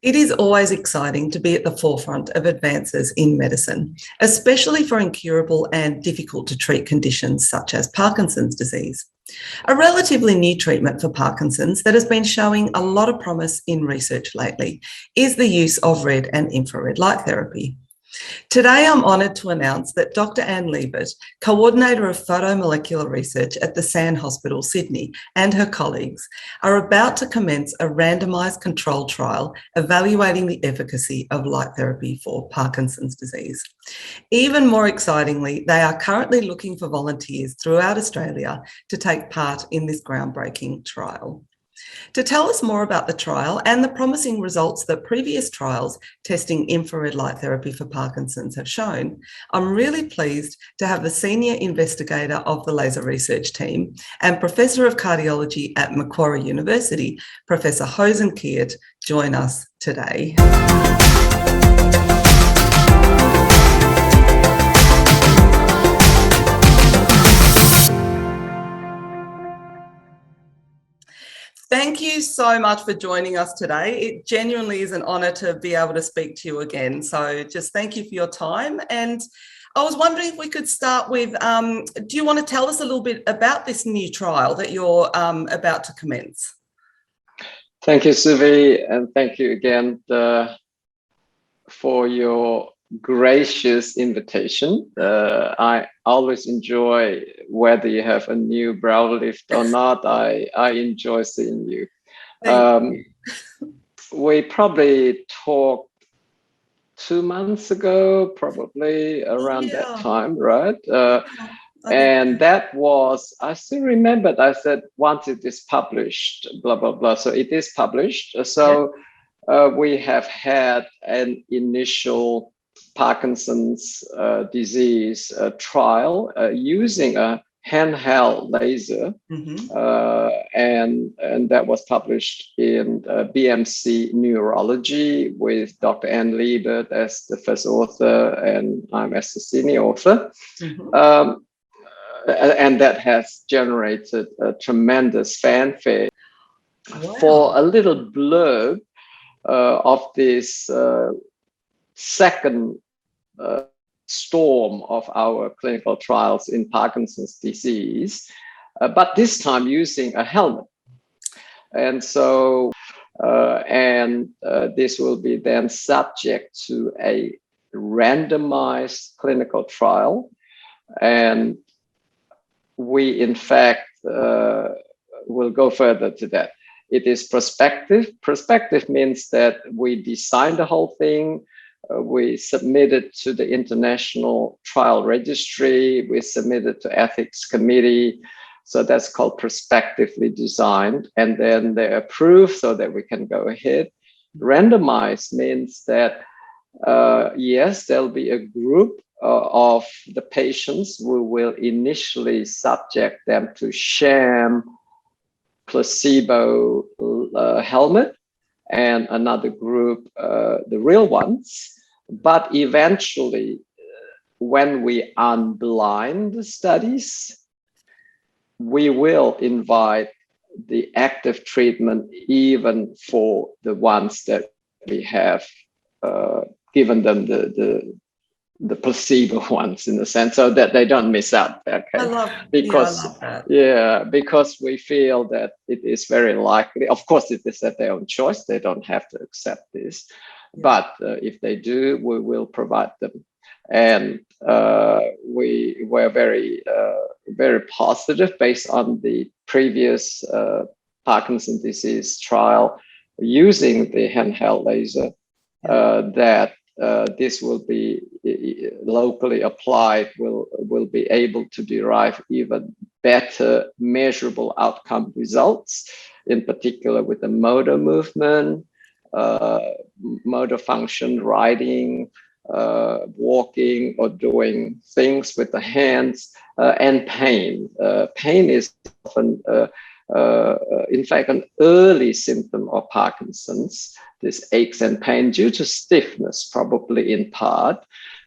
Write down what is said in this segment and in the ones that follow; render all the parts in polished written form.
It is always exciting to be at the forefront of advances in medicine, especially for incurable and difficult to treat conditions such as Parkinson's disease. A relatively new treatment for Parkinson's that has been showing a lot of promise in research lately is the use of red and infrared light therapy. Today, I'm honoured to announce that Dr. Ann Liebert, co-ordinator of Photomolecular Research at the San Hospital, Sydney, and her colleagues are about to commence a randomised controlled trial evaluating the efficacy of light therapy for Parkinson's disease. Even more excitingly, they are currently looking for volunteers throughout Australia to take part in this groundbreaking trial. To tell us more about the trial and the promising results that previous trials testing infrared light therapy for Parkinson's have shown, I'm really pleased to have the senior investigator of the laser research team and Professor of Cardiology at Macquarie University, Professor Hosen Kiat, join us today. Thank you so much for joining us today. It genuinely is an honour to be able to speak to you again. So just thank you for your time. And I was wondering if we could start with, do you want to tell us a little bit about this new trial that you're about to commence? Thank you, Suvi, and thank you again for your gracious invitation. I always enjoy whether you have a new brow lift or not. I enjoy seeing you. We probably talked 2 months ago, probably around that time, right? And that was, I still remember, I said, once it is published, blah, blah, blah. So it is published. So we have had an initial Parkinson's disease trial using a handheld laser, and that was published in BMC Neurology with Dr. Ann Liebert as the first author, and I'm as the senior author. And that has generated a tremendous fanfare. For a little blurb of this second storm of our clinical trials in Parkinson's disease, but this time using a helmet. And so, this will be then subject to a randomized clinical trial. And we, in fact, will go further to that. It is prospective. Prospective means that we designed the whole thing. We submitted to the International Trial Registry. We submitted to Ethics Committee. So that's called prospectively designed. And then they approve so that we can go ahead. Randomized means that, yes, there'll be a group of the patients. We will initially subject them to sham placebo helmet, and another group, the real ones. But eventually, when we unblind the studies, we will invite the active treatment even for the ones that we have given them the placebo ones, in the sense, so that they don't miss out. Okay, I love that. Yeah, because we feel that it is very likely. Of course, it is at their own choice; they don't have to accept this. Yeah. But if they do, we will provide them. And we were very, very positive based on the previous Parkinson's disease trial using the handheld laser, that this will be locally applied, will be able to derive even better measurable outcome results, in particular with the motor movement, motor function, riding, walking, or doing things with the hands, and pain. Pain is often, in fact, an early symptom of Parkinson's. This aches and pain due to stiffness, probably in part.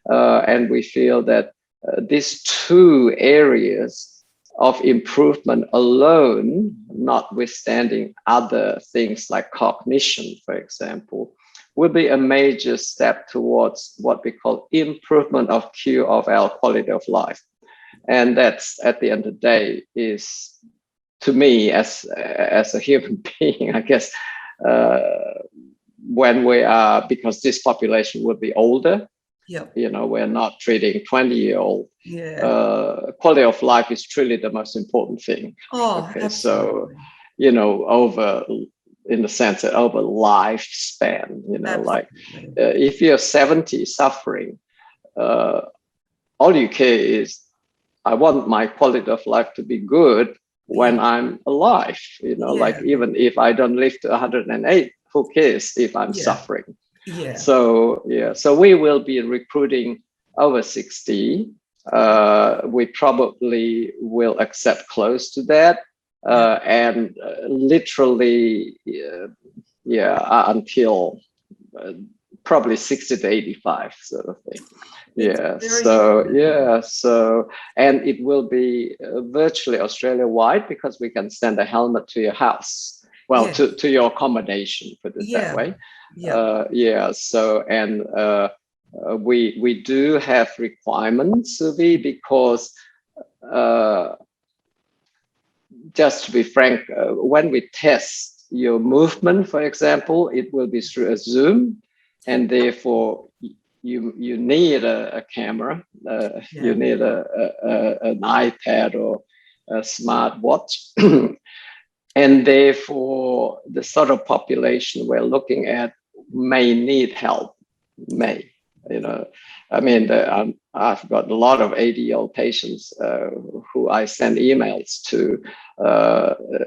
And we feel that these two areas of improvement alone, notwithstanding other things like cognition, for example, will be a major step towards what we call improvement of our quality of life. And that's, at the end of the day, is, to me, as a human being, I guess, when we are, because this population will be older, we're not treating 20-year-old. Quality of life is truly the most important thing. So, over, in the sense that over lifespan, like if you're 70 suffering, all you care is, I want my quality of life to be good when I'm alive, like even if I don't live to 108, who cares if I'm suffering? So we will be recruiting over 60. We probably will accept close to that, and literally, until probably 60 to 85 sort of thing. So and it will be virtually Australia-wide, because we can send a helmet to your house, to your accommodation, put it that way. So, and we do have requirements, Suvi, because just to be frank, when we test your movement, for example, it will be through a Zoom, and therefore you need a camera, you need an iPad or a smartwatch, and therefore the sort of population we're looking at may need help. I mean, I've got a lot of 80-year-old patients who I send emails to,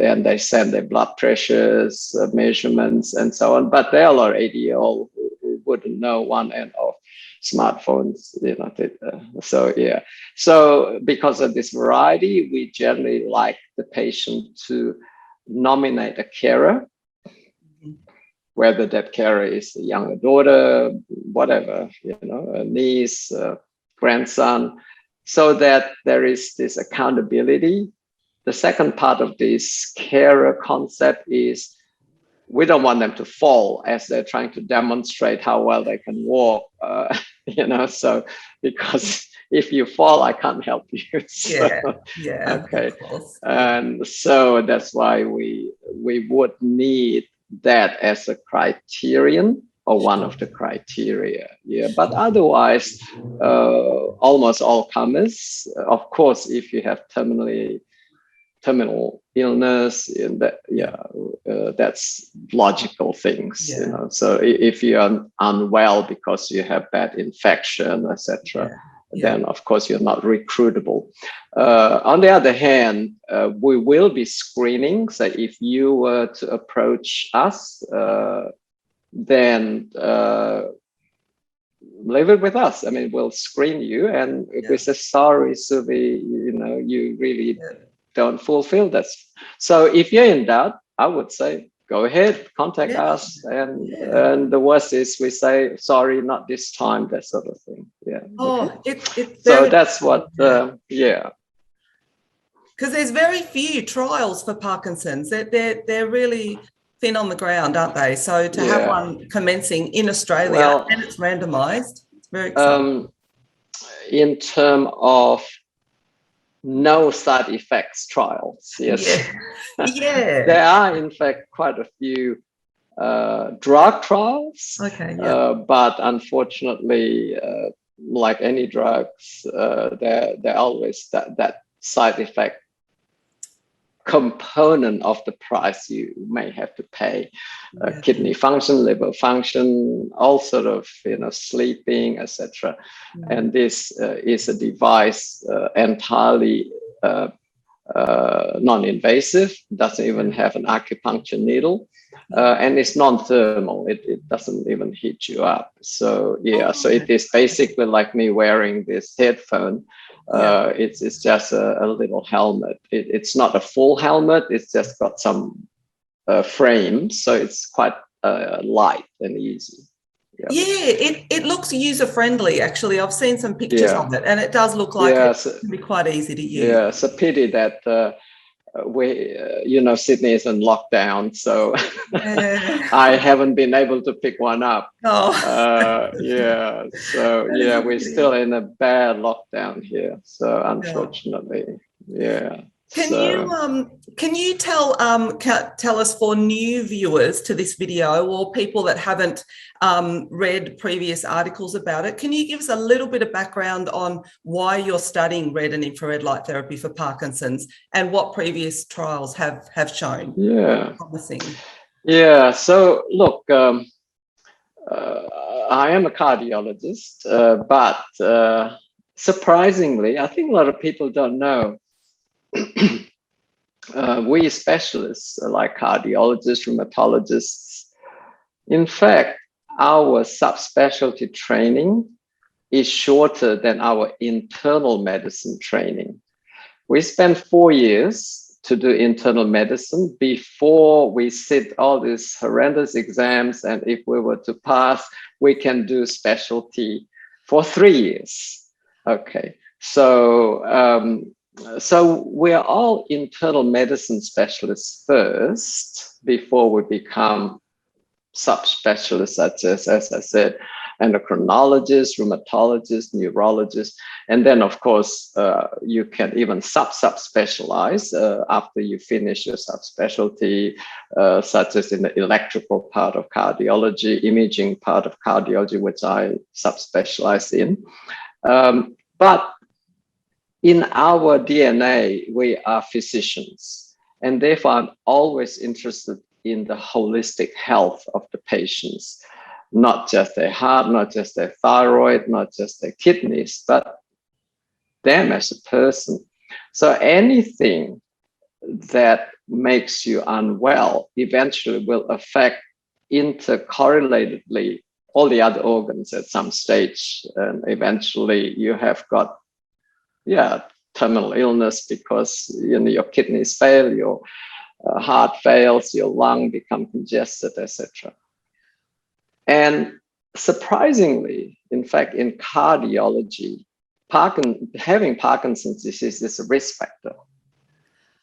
and they send their blood pressures, measurements, and so on. But there are a lot of 80-year-old who wouldn't know one end of smartphones. So because of this variety, we generally like the patient to nominate a carer, whether that carer is a younger daughter, whatever, a niece, grandson, so that there is this accountability. The second part of this carer concept is, we don't want them to fall as they're trying to demonstrate how well they can walk, so because if you fall, I can't help you. Okay. And so that's why we would need that as a criterion, or one of the criteria. But otherwise, almost all comers. Of course, if you have terminal illness, that's logical things. So if you are unwell because you have bad infection, etc., then of course you're not recruitable. On the other hand, we will be screening. So if you were to approach us, then leave it with us. I mean, we'll screen you, and if we say, sorry, Suvi, you really don't fulfill that. So if you're in doubt, I would say, go ahead, contact us. And the worst is we say, sorry, not this time, that sort of thing. So that's what, Because there's very few trials for Parkinson's. They're really thin on the ground, aren't they? So to have one commencing in Australia, and it's randomised, it's very exciting. In terms of no side effects trials, there are in fact quite a few drug trials, but unfortunately, like any drugs, there always that side effect component of the price you may have to pay. Kidney function, liver function, all sort of sleeping, etc. And this is a device entirely non-invasive, doesn't even have an acupuncture needle, and it's non-thermal. It doesn't even heat you up. So so it is basically like me wearing this headphone. It's just a little helmet. It's not a full helmet. It's just got some frame, so it's quite light and easy. It looks user-friendly, actually. I've seen some pictures of it, and it does look like it can be quite easy to use. It's a pity that Sydney is in lockdown, so Yeah. I haven't been able to pick one up. Oh. So we're still in a bad lockdown here. So unfortunately, Can you tell us, for new viewers to this video or people that haven't read previous articles about it, can you give us a little bit of background on why you're studying red and infrared light therapy for Parkinson's and what previous trials have shown? Promising. Yeah. So look, I am a cardiologist, but surprisingly, I think a lot of people don't know. We specialists like cardiologists, rheumatologists, in fact, our subspecialty training is shorter than our internal medicine training. We spend 4 years to do internal medicine before we sit all these horrendous exams. And if we were to pass, we can do specialty for 3 years. Okay, so we're all internal medicine specialists first before we become subspecialists, such as I said, endocrinologists, rheumatologists, neurologists, and then of course you can even subspecialize after you finish your subspecialty, such as in the electrical part of cardiology, imaging part of cardiology, which I subspecialize in. But in our DNA, we are physicians, and therefore I'm always interested in the holistic health of the patients, not just their heart, not just their thyroid, not just their kidneys, but them as a person. So anything that makes you unwell eventually will affect intercorrelatedly all the other organs at some stage, and eventually you have got terminal illness because your kidneys fail, your heart fails, your lung become congested, etc. And surprisingly, in fact, in cardiology, having Parkinson's disease is a risk factor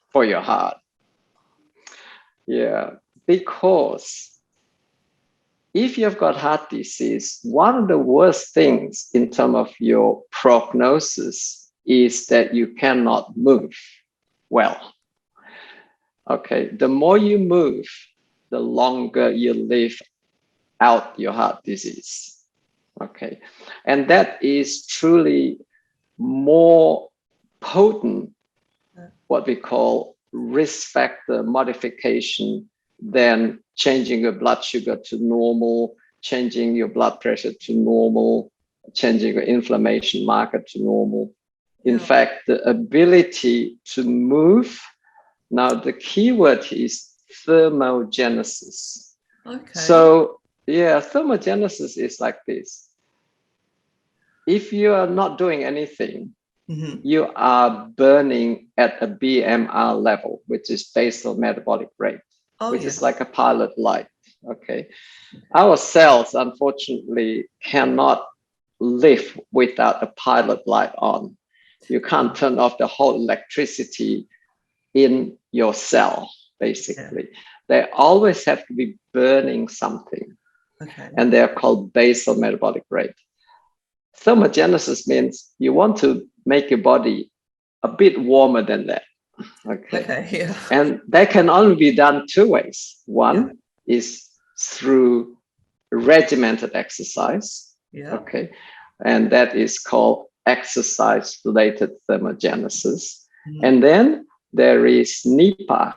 for your heart. Yeah, because if you've got heart disease, one of the worst things in terms of your prognosis is that you cannot move well. Okay, the more you move, the longer you live out your heart disease. Okay, and that is truly more potent, what we call risk factor modification, than changing your blood sugar to normal, changing your blood pressure to normal, changing your inflammation marker to normal. In fact, the ability to move. Now, the key word is thermogenesis. Okay. So, thermogenesis is like this. If you are not doing anything, you are burning at a BMR level, which is basal metabolic rate, which is like a pilot light. Okay. Our cells, unfortunately, cannot live without a pilot light on. You can't turn off the whole electricity in your cell, basically. They always have to be burning something. Okay. And they're called basal metabolic rate. Thermogenesis means you want to make your body a bit warmer than that. Okay. And that can only be done 2 ways. One is through regimented exercise. Okay. And that is called exercise-related thermogenesis. And then there is NEPA,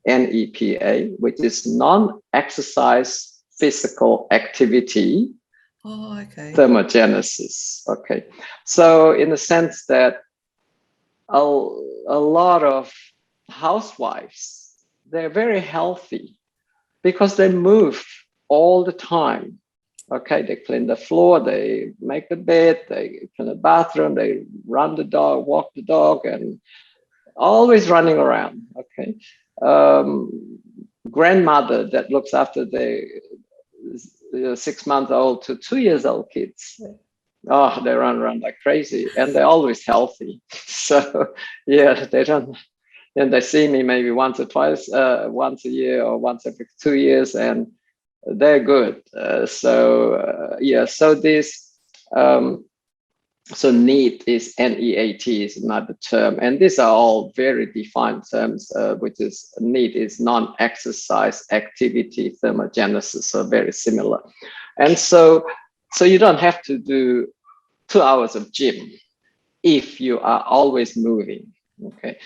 NEPA, which is non-exercise physical activity thermogenesis. Okay. So in the sense that a lot of housewives, they're very healthy because they move all the time. Okay, they clean the floor, they make the bed, they clean the bathroom, they run the dog, walk the dog, and always running around. Okay, grandmother that looks after the 6-month-old to 2-year-old kids. Oh, they run around like crazy, and they're always healthy. So they don't and they see me maybe once or twice, once a year or once every 2 years, and they're good. So this, so NEAT is NEAT is another term, and these are all very defined terms, which is NEAT is non-exercise activity thermogenesis, so very similar. And so you don't have to do 2 hours of gym if you are always moving, okay?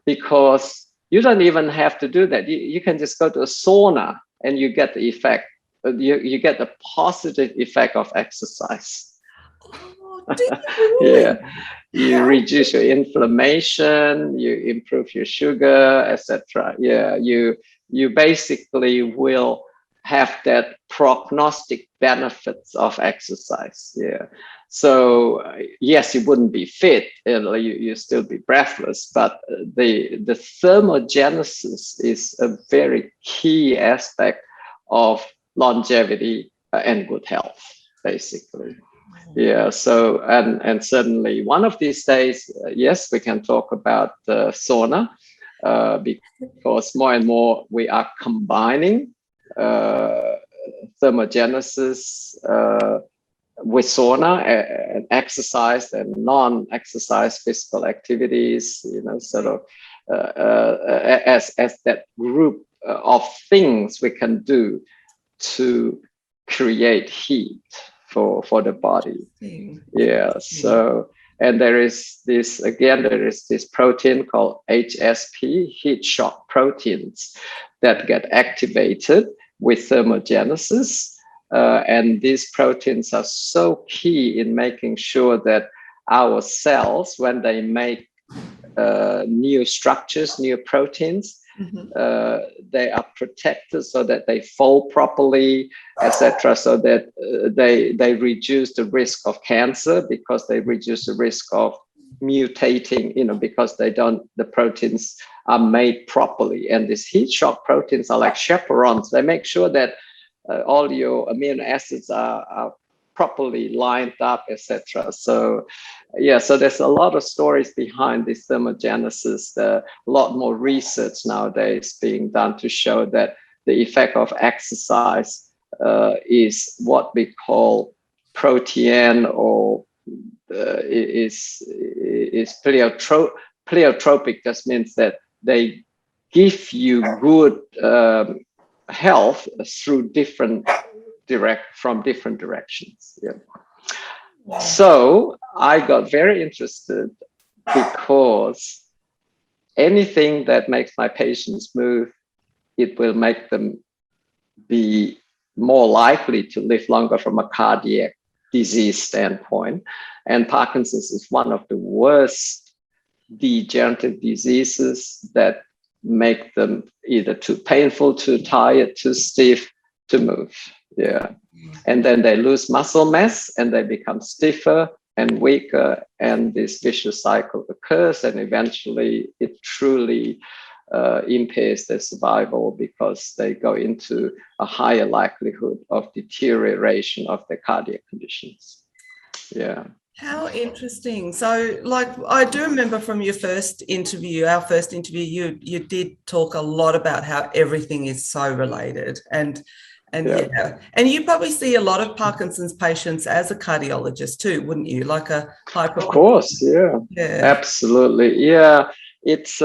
Because you don't even have to do that. You can just go to a sauna and you get the effect, you get the positive effect of exercise. Oh, do you really? Yeah, you reduce your inflammation, you improve your sugar, etc. Yeah, you basically will have that prognostic benefits of exercise. Yeah. So yes, you wouldn't be fit, you still be breathless, but the thermogenesis is a very key aspect of longevity and good health, basically. Yeah. So and certainly one of these days, yes, we can talk about the sauna, because more and more we are combining thermogenesis with sauna and exercise and non-exercise physical activities, sort of as that group of things we can do to create heat for the body. Yeah. So, and there is this protein called HSP, heat shock proteins, that get activated with thermogenesis. And these proteins are so key in making sure that our cells, when they make new structures, new proteins, they are protected so that they fold properly, etc., so that they reduce the risk of cancer, because they reduce the risk of mutating, because the proteins are made properly. And these heat shock proteins are like chaperones. They make sure that all your amino acids are properly lined up, etc. So yeah, so there's a lot of stories behind this thermogenesis. A lot more research nowadays being done to show that the effect of exercise is what we call protein, or is pleiotropic. That means that they give you good health through from different directions. Yeah. So I got very interested because anything that makes my patients move, it will make them be more likely to live longer from a cardiac disease standpoint. And Parkinson's is one of the worst degenerative diseases that make them either too painful, too tired, too stiff to move. Yeah. And then they lose muscle mass and they become stiffer and weaker, and this vicious cycle occurs, and eventually it truly impairs their survival, because they go into a higher likelihood of deterioration of their cardiac conditions. Yeah. How interesting. So, like, I do remember from your first interview, our first interview, you did talk a lot about how everything is so related, and yeah. And you probably see a lot of Parkinson's patients as a cardiologist too, wouldn't you? Like a high proportion. Of course, yeah. Absolutely, yeah. It's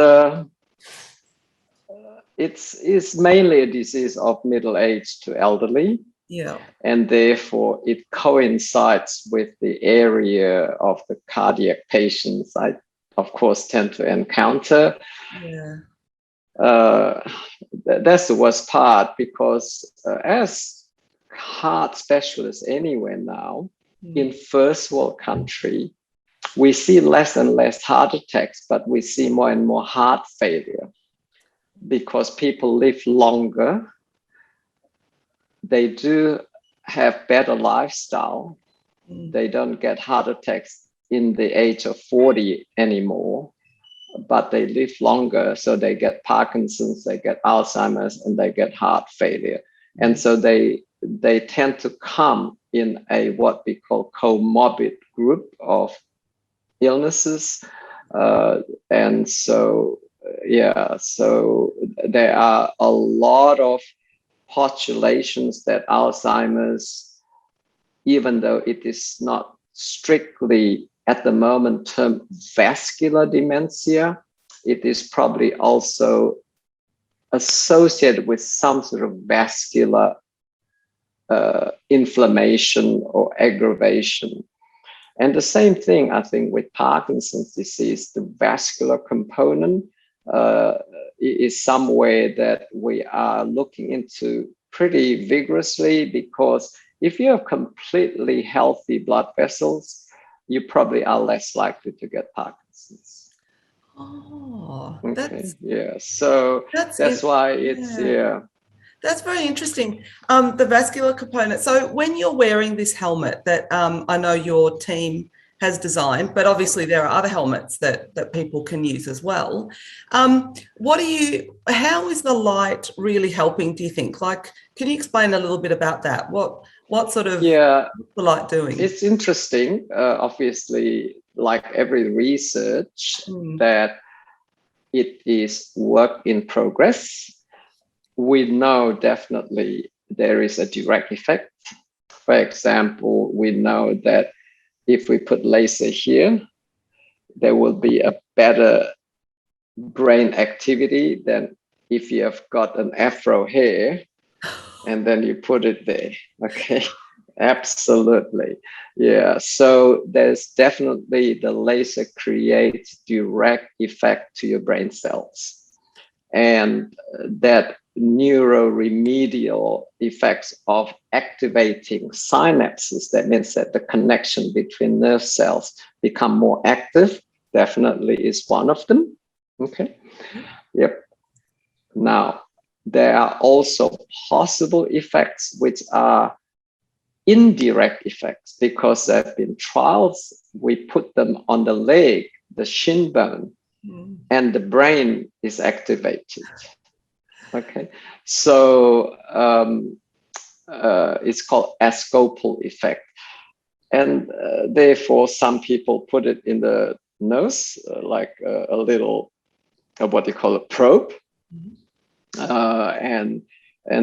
mainly a disease of middle age to elderly. Yeah. And therefore it coincides with the area of the cardiac patients I, of course, tend to encounter. Yeah. That's the worst part, because as heart specialists anywhere now, in first world country, we see less and less heart attacks, but we see more and more heart failure, because people live longer. They do have better lifestyle. They don't get heart attacks in the age of 40 anymore, but they live longer. So they get Parkinson's, they get Alzheimer's, and they get heart failure. And so they tend to come in a what we call comorbid group of illnesses. And so so there are a lot of postulations that Alzheimer's, even though it is not strictly at the moment termed vascular dementia, it is probably also associated with some sort of vascular inflammation or aggravation. And the same thing, I think, with Parkinson's disease, the vascular component is somewhere that we are looking into pretty vigorously, because if you have completely healthy blood vessels, you probably are less likely to get Parkinson's. Oh, okay. So that's why it's, That's very interesting. The vascular component. So when you're wearing this helmet that I know your team has designed, but obviously there are other helmets that people can use as well. How is the light really helping, do you think? Like, can you explain a little bit about that? What sort of what's the light doing? It's interesting, obviously, like every research, that it is work in progress. We know definitely there is a direct effect. For example, we know that if we put laser here, there will be a better brain activity than if you have got an afro hair and then you put it there. Okay, absolutely. So there's definitely the laser creates direct effect to your brain cells. And that neuroremedial effects of activating synapses, that means that the connection between nerve cells become more active, definitely is one of them. Okay. Now, there are also possible effects which are indirect effects, because there have been trials, we put them on the leg, the shin bone, and the brain is activated. Okay, so it's called ascopal effect, and therefore some people put it in the nose, like a little, what you call a probe, and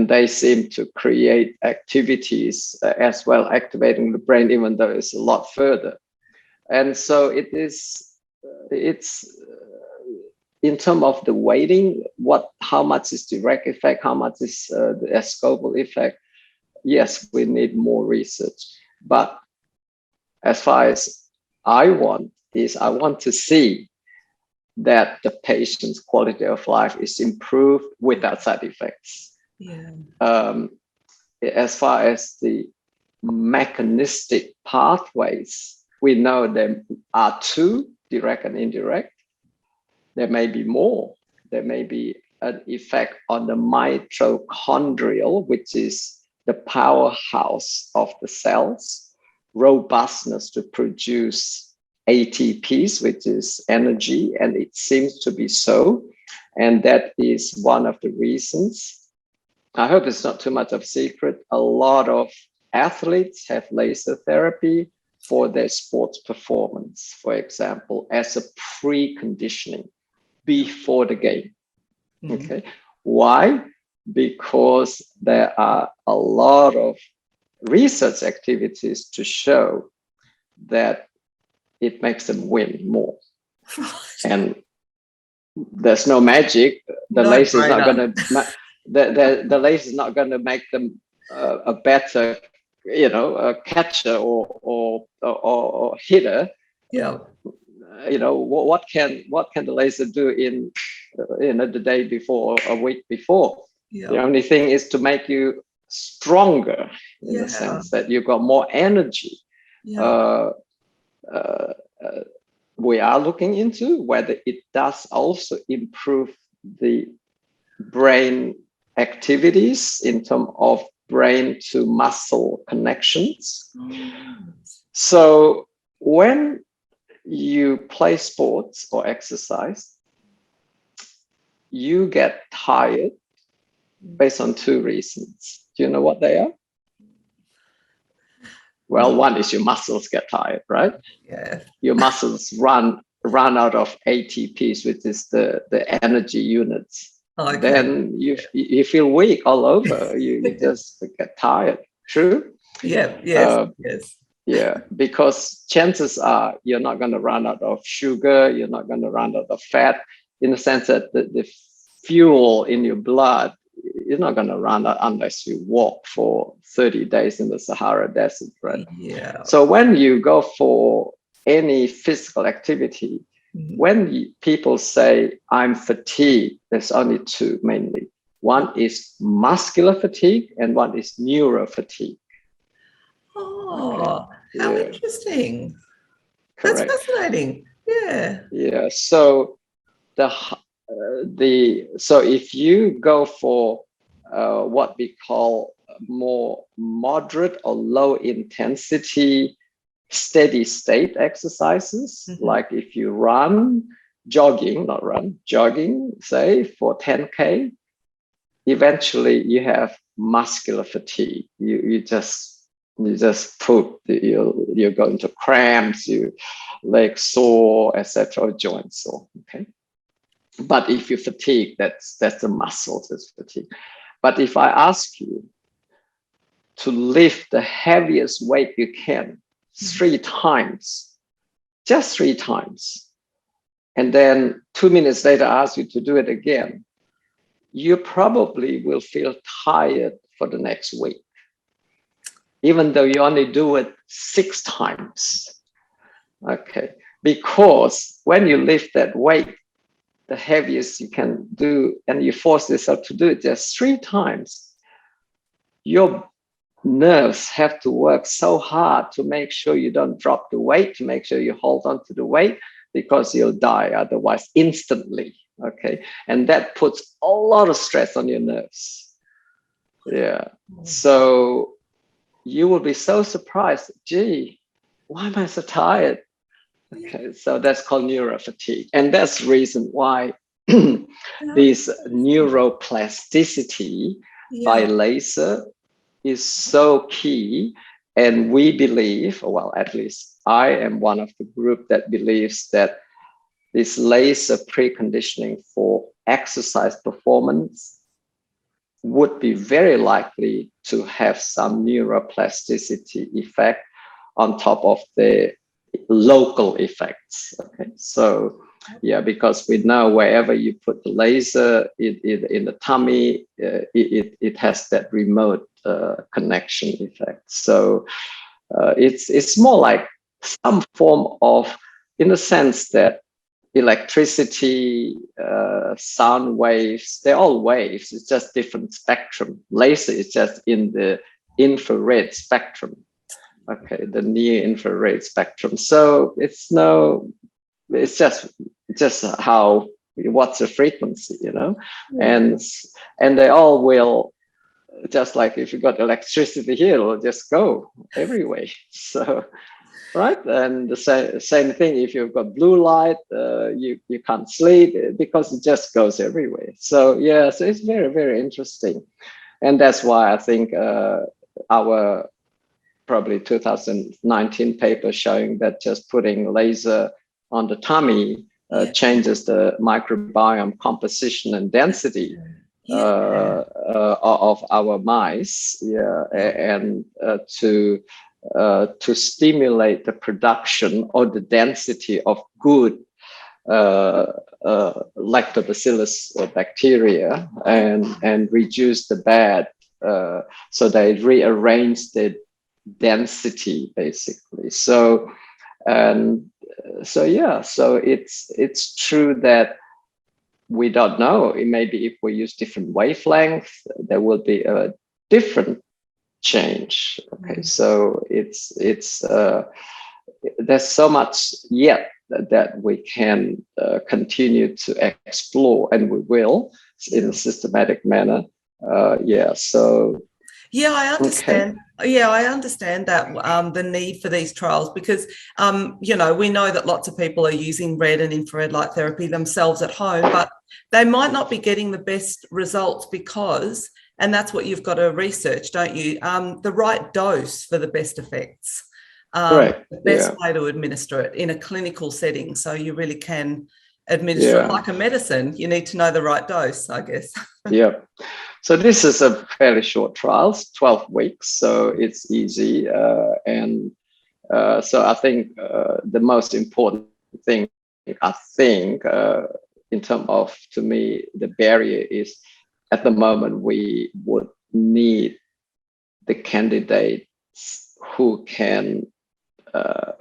they seem to create activities as well, activating the brain, even though it's a lot further. And so it's in terms of the weighting, how much is direct effect, how much is the ascopal effect? Yes, we need more research. But as far as I want to see that the patient's quality of life is improved without side effects. As far as the mechanistic pathways, we know there are two, direct and indirect. There may be more. There may be an effect on the mitochondrial, which is the powerhouse of the cells, robustness to produce ATPs, which is energy, and it seems to be so. And that is one of the reasons. I hope it's not too much of a secret. A lot of athletes have laser therapy for their sports performance, for example, as a preconditioning before the game. Okay. Why? Because there are a lot of research activities to show that it makes them win more. And there's no magic. The laser is not going to the laser is not going to make them a better, a catcher or hitter. What can the laser do in the day before or a week before? The only thing is to make you stronger in the sense that you've got more energy. We are looking into whether it does also improve the brain activities in terms of brain to muscle connections. So when you play sports or exercise, you get tired based on two reasons. Do you know what they are? Well, one is your muscles get tired, right? Your muscles run run out of ATPs, which is the energy units, then you feel weak all over. You just get tired. True? Yeah, yes, yes. Yeah, because chances are you're not going to run out of sugar, you're not going to run out of fat, in the sense that the fuel in your blood, you're not going to run out unless you walk for 30 days in the Sahara Desert, right? Yeah. So when you go for any physical activity, when people say, I'm fatigued, there's only two mainly. One is muscular fatigue and one is neuro fatigue. Oh, how interesting. Correct. That's fascinating. Yeah. Yeah. So so if you go for what we call more moderate or low intensity steady state exercises, like if you jogging, say for 10K, eventually you have muscular fatigue. You just poop, you're going to cramps, your legs sore, etc., joints sore. Okay. But if you fatigue, that's the muscles that's fatigue. But if I ask you to lift the heaviest weight you can 3 times, just 3 times, and then 2 minutes later ask you to do it again, you probably will feel tired for the next week, even though you only do it 6 times. Okay, because when you lift that weight, the heaviest you can do, and you force yourself to do it just 3 times, your nerves have to work so hard to make sure you don't drop the weight, to make sure you hold on to the weight, because you'll die otherwise instantly. Okay, and that puts a lot of stress on your nerves. Yeah, so you will be so surprised, gee, why am I so tired? Okay, so that's called neurofatigue. And that's the reason why this neuroplasticity by laser is so key. And we believe, well, at least I am one of the group that believes that this laser preconditioning for exercise performance would be very likely to have some neuroplasticity effect on top of the local effects. Okay, so yeah, because we know wherever you put the laser in the tummy, it has that remote connection effect. So it's more like some form of, in the sense that electricity, sound waves, they're all waves. It's just different spectrum. Laser is just in the infrared spectrum. Okay, the near infrared spectrum. So it's just how, what's the frequency, and they all will, just like if you got electricity here, it'll just go everywhere. So, right, and the same thing if you've got blue light, you can't sleep because it just goes everywhere. So yeah, so it's very, very interesting, and that's why I think our probably 2019 paper showing that just putting laser on the tummy changes the microbiome composition and density of our mice, and to stimulate the production or the density of good lactobacillus bacteria and reduce the bad. So they rearrange the density basically. So it's true that we don't know. It may be if we use different wavelengths, there will be a different change. Okay, so it's there's so much yet that we can continue to explore, and we will in a systematic manner. Yeah, I understand. Okay. Yeah, I understand that the need for these trials, because, we know that lots of people are using red and infrared light therapy themselves at home, but they might not be getting the best results because, and that's what you've got to research, don't you? The right dose for the best effects. Correct. The best way to administer it in a clinical setting, so you really can administer it like a medicine. You need to know the right dose, I guess. Yeah. So this is a fairly short trial, 12 weeks, so it's easy. So I think the most important thing, in terms of, to me, the barrier is at the moment we would need the candidates who can,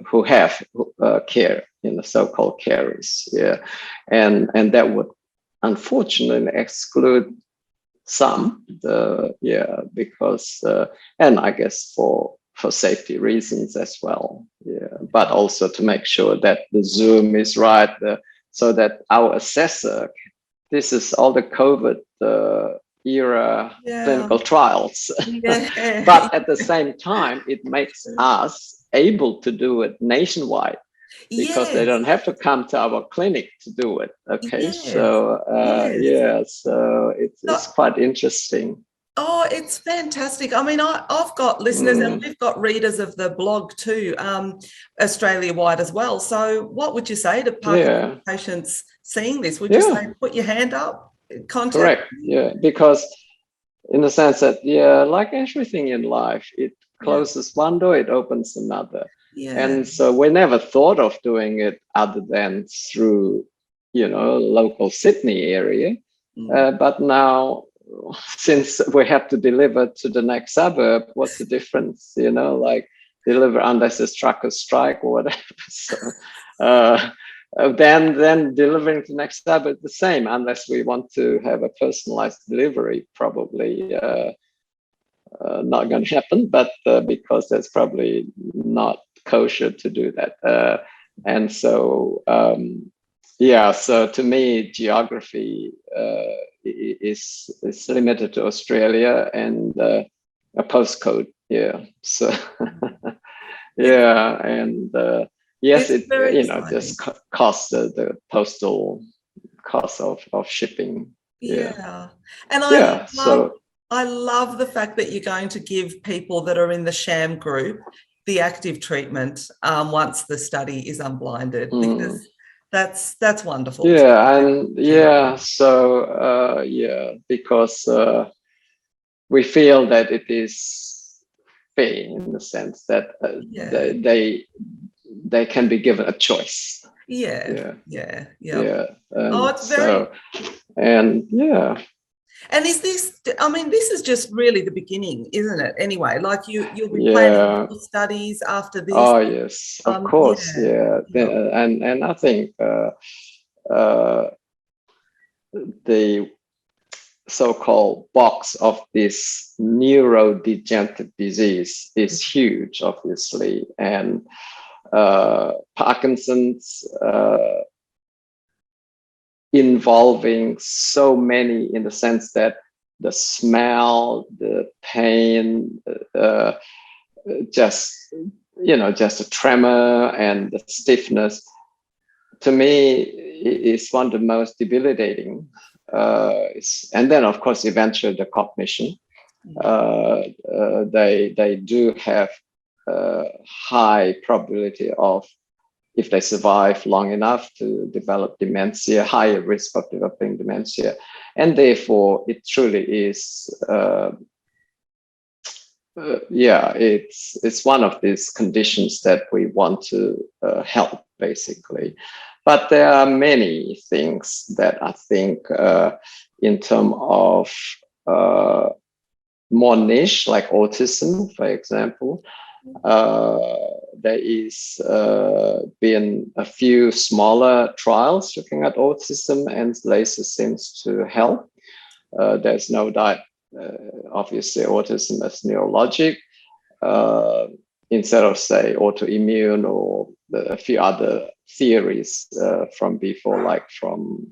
who have care, so-called carers, and that would unfortunately exclude some, because and I guess for safety reasons as well, but also to make sure that the Zoom is right, so that our assessor, this is all the COVID era clinical trials, but at the same time it makes us able to do it nationwide, because they don't have to come to our clinic to do it. Okay, so so it's quite interesting. Oh, it's fantastic. I mean, I've got listeners and we've got readers of the blog too, Australia-wide as well. So what would you say to Parkinson's patients seeing this? Would you say put your hand up, contact? Correct, because in the sense that, like everything in life, it closes one door, it opens another. And so we never thought of doing it other than through, local Sydney area. But now, since we have to deliver to the next suburb, what's the difference? Like deliver unless it's truckers strike or whatever. So then delivering to the next suburb the same, unless we want to have a personalized delivery, probably not going to happen. But because that's probably not kosher to do that, and so so to me, geography is limited to Australia and a postcode. So and yes, it just costs the postal cost of shipping. And I love the fact that you're going to give people that are in the sham group the active treatment once the study is unblinded, because that's wonderful. Because we feel that it is fair in the sense that they can be given a choice. Oh, it's very And is this, I mean, this is just really the beginning, isn't it? Anyway, like you'll be planning more studies after this. Oh, yes, of course. And I think the so-called box of this neurodegenerative disease is huge, obviously. And Parkinson's, involving so many, in the sense that the smell, the pain, just a tremor and the stiffness, to me is one of the most debilitating. And then, of course, eventually the cognition. They do have high probability of, if they survive long enough, to develop dementia, higher risk of developing dementia. And therefore, it truly is, it's one of these conditions that we want to help, basically. But there are many things that I think, in terms of more niche, like autism, for example, there is been a few smaller trials looking at autism, and laser seems to help. There's no doubt, obviously, autism is neurologic, instead of, say, autoimmune or a few other theories from before, like from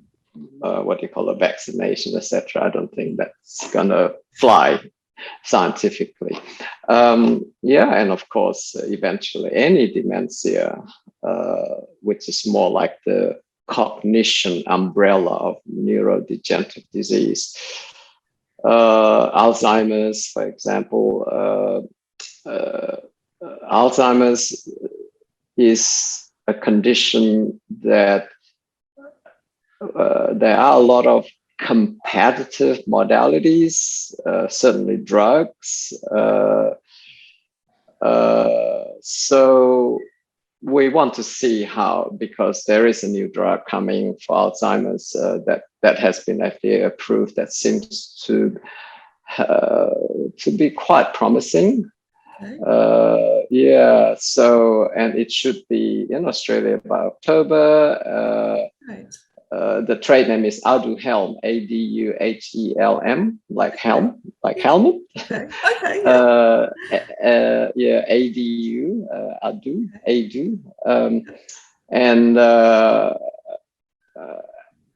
what you call a vaccination, etc. I don't think that's gonna fly scientifically. And of course, eventually any dementia, which is more like the cognition umbrella of neurodegenerative disease. Alzheimer's, for example, Alzheimer's is a condition that there are a lot of competitive modalities, certainly drugs. So we want to see how, because there is a new drug coming for Alzheimer's that has been FDA approved, that seems to be quite promising. Okay. Yeah, so, and it should be in Australia by October. Right. The trade name is Aduhelm, ADUHELM, like helm, like helmet. Okay. Okay. Yeah. Yeah, ADU, ADU. And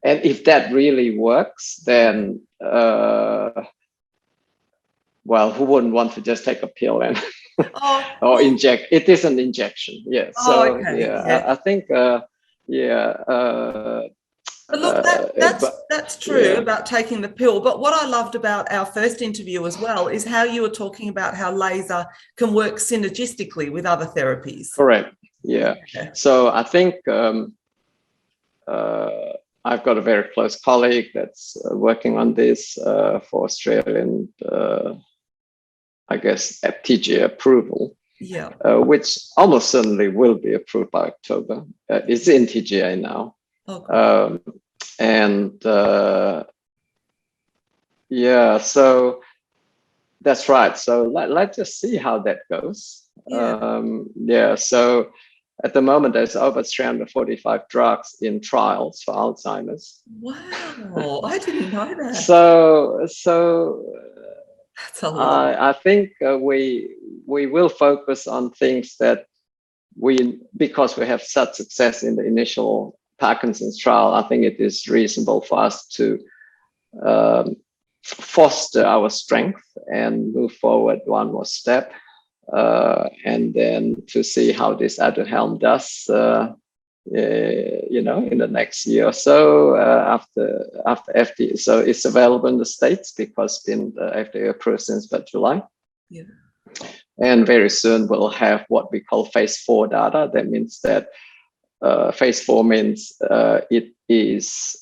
if that really works, then well, who wouldn't want to just take a pill and or inject? It is an injection. Yeah. So okay. Yeah. I think But look, that's true about taking the pill. But what I loved about our first interview as well is how you were talking about how laser can work synergistically with other therapies. Correct. Yeah. So I think I've got a very close colleague that's working on this for Australian, I guess, TGA approval. Yeah. Which almost certainly will be approved by October. It's in TGA now. Okay. Yeah, so that's right. So let's just see how that goes. Yeah. So at the moment, there's over 345 drugs in trials for Alzheimer's. Wow, I didn't know that. So that's a lot. I think we will focus on things that because we have such success in the initial Parkinson's trial, I think it is reasonable for us to foster our strength and move forward one more step, and then to see how this Aduhelm does, in the next year or so after FDA. So it's available in the States because it's been FDA approved since July. Yeah. And very soon we'll have what we call phase 4 data. That means that phase 4 means it is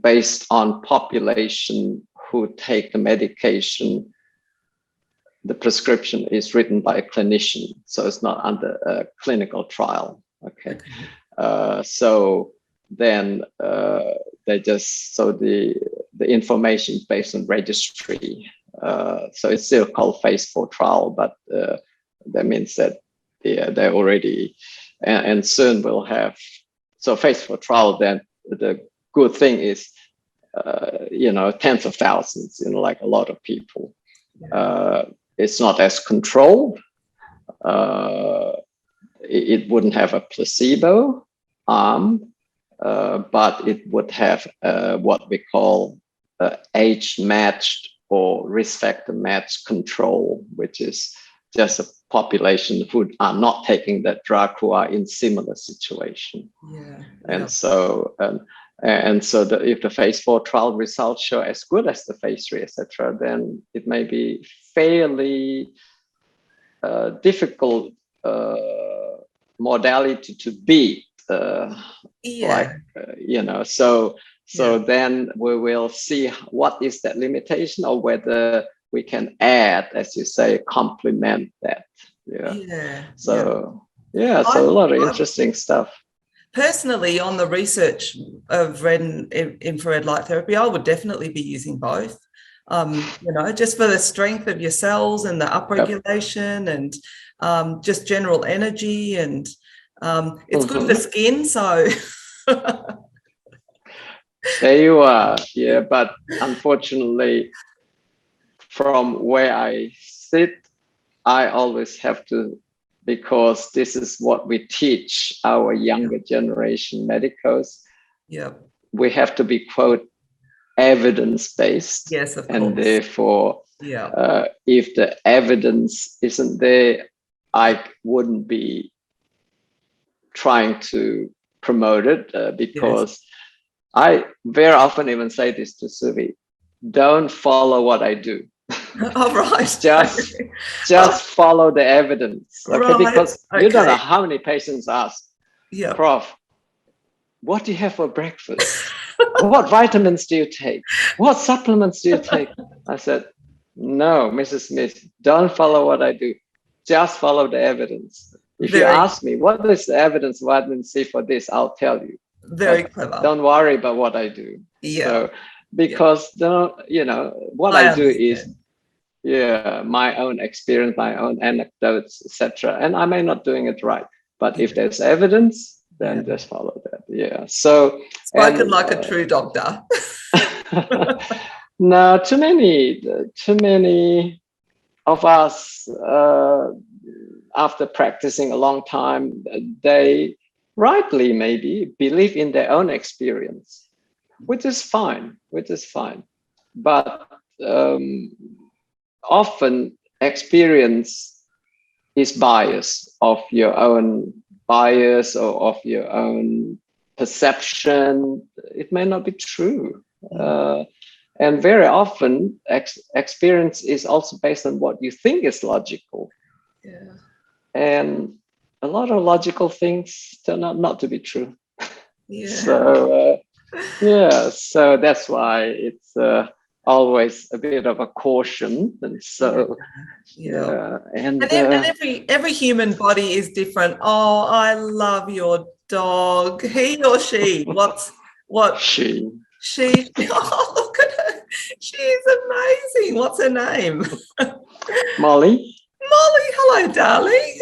based on population who take the medication. The prescription is written by a clinician, so it's not under a clinical trial. Okay. So then the information is based on registry. So it's still called phase 4 trial, but that means that they're already, and soon we'll have, so phase 4 trial, then the good thing is, tens of thousands, like a lot of people. It's not as controlled. It wouldn't have a placebo arm, but it would have what we call age-matched or risk factor matched control, which is just a population who are not taking that drug who are in similar situation. Yeah. And so if the phase 4 trial results show as good as the phase 3, etc., then it may be fairly difficult modality to beat. So then we will see what is that limitation, or whether we can add, as you say, complement that. So a lot of interesting stuff. Personally, on the research of red and infrared light therapy, I would definitely be using both. Just for the strength of your cells and the upregulation and just general energy, and it's good for skin. So there you are. Yeah, but unfortunately, from where I sit, I always have to, because this is what we teach our younger generation medicos. Yeah, we have to be, quote, evidence-based. Yes, of course. And therefore, if the evidence isn't there, I wouldn't be trying to promote it, because I very often even say this to Suvi: don't follow what I do, Oh, right. just follow the evidence, okay? Right. Because you don't know how many patients ask, Prof, what do you have for breakfast? What vitamins do you take? What supplements do you take? I said, no, Mrs. Smith, don't follow what I do. Just follow the evidence. If you ask me, what is the evidence of vitamin C for this? I'll tell you. Very clever. Don't worry about what I do. Yeah. So, because what I do is my own experience, my own anecdotes, etc. And I may not doing it right, but if there's evidence, then just follow that. Yeah. So spoken like a true doctor. No, too many of us, after practicing a long time, they rightly maybe believe in their own experience, which is fine. But often experience is bias of your own bias or of your own perception. It may not be true. And very often experience is also based on what you think is logical. Yeah. And a lot of logical things turn out not to be true. Yeah. So that's why it's always a bit of a caution. And so and every human body is different. Oh, I love your dog. He or she? What? She. Oh, look at her. She's amazing. What's her name? Molly. Molly, hello, darling.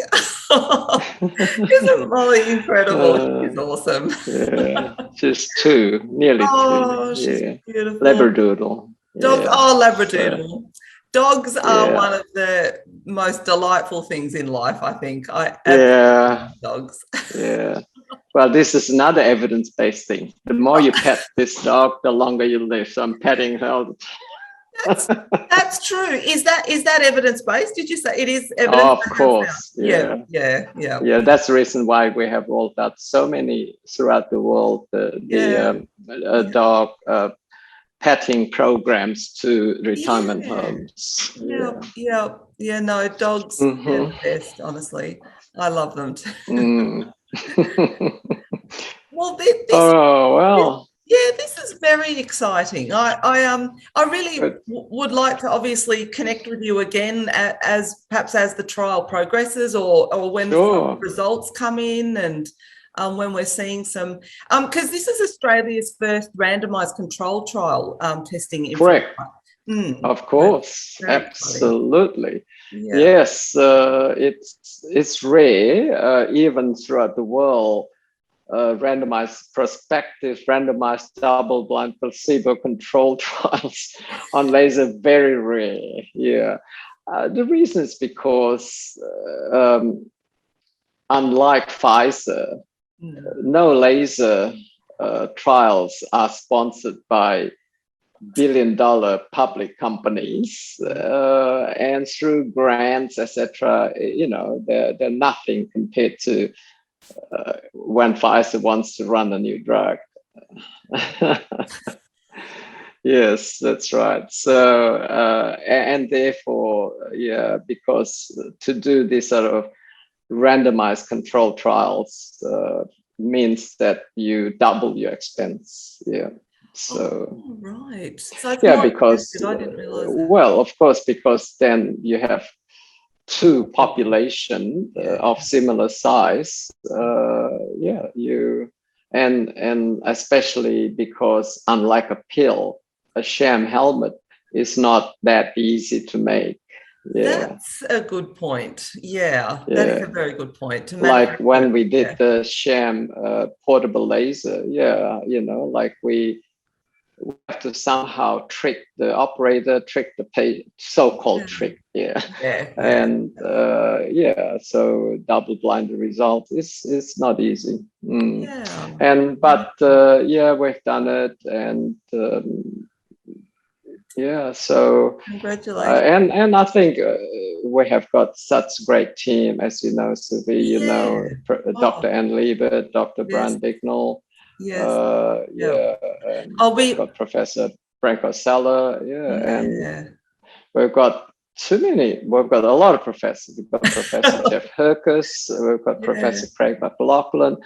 Isn't Molly incredible? She's awesome. Yeah, she's nearly 2. Oh, she's beautiful. Labradoodle. Dogs, Labradoodle. Dogs are one of the most delightful things in life, I think. I love dogs. Yeah. Well, this is another evidence-based thing. The more you pet this dog, the longer you live. So I'm petting her all the time. That's true. Is that evidence-based? Did you say it is evidence-based? Of course. Yeah. That's the reason why we have rolled out so many throughout the world, dog petting programs to retirement homes. No, dogs are the best, honestly. I love them too. Well, this is very exciting. I really would like to obviously connect with you again as the trial progresses or when the results come in and when we're seeing some, because this is Australia's first randomised control trial testing. Correct. Of course, absolutely. Yeah. Yes, it's rare, even throughout the world. Randomized prospective, randomized double-blind placebo-controlled trials on laser, very rare. Yeah, the reason is because unlike Pfizer, no laser trials are sponsored by billion-dollar public companies and through grants, etc. They're nothing compared to when Pfizer wants to run a new drug. Yes, that's right. So and therefore, because to do this sort of randomized controlled trials means that you double your expense. Yeah. So right. So because I didn't realize that. Well, of course, because then you have 2 population of similar size. And especially because unlike a pill, a sham helmet is not that easy to make. Yeah. That's a good point. Yeah, that is a very good point. Like when we did the sham portable laser, like we have to somehow trick the operator, trick the patient, so-called trick. And so double-blind result is not easy. But we've done it, and so congratulations. And I think we have got such great team, as you know, Suvi. Dr. Ann Liebert, Dr. Brian Bignell. We've got Professor Branko Seller, we've got we've got a lot of professors. We've got Professor Jeff Herkus, we've got Professor Craig McLaughlin.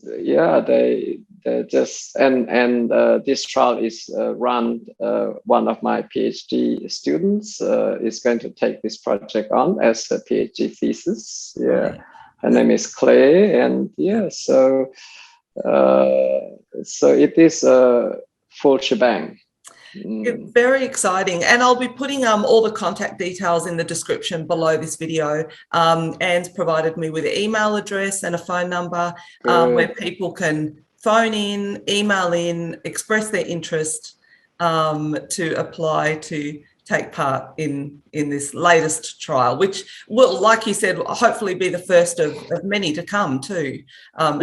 They just, and this trial is run, one of my PhD students is going to take this project on as a PhD thesis. Yeah, her name is Clay, and so it is a full shebang. It's very exciting, and I'll be putting all the contact details in the description below this video. Anne's provided me with an email address and a phone number where people can phone in, email in, express their interest to apply to take part in this latest trial, which will, like you said, hopefully be the first of many to come too. And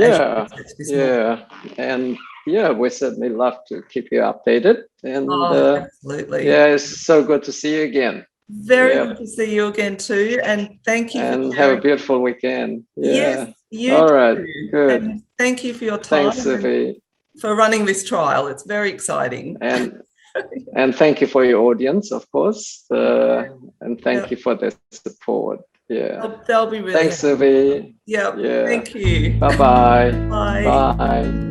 we certainly love to keep you updated. And absolutely. It's so good to see you again. Very good to see you again too. And thank you. And have a beautiful weekend. Yes, you all too. Right, good. And thank you for your time. Thanks, Suvi. For running this trial. It's very exciting. And thank you for your audience, of course. And thank you for the support. Yeah. They'll be really Thanks, Suvi. Yeah. Thank you. Bye-bye. Bye. Bye.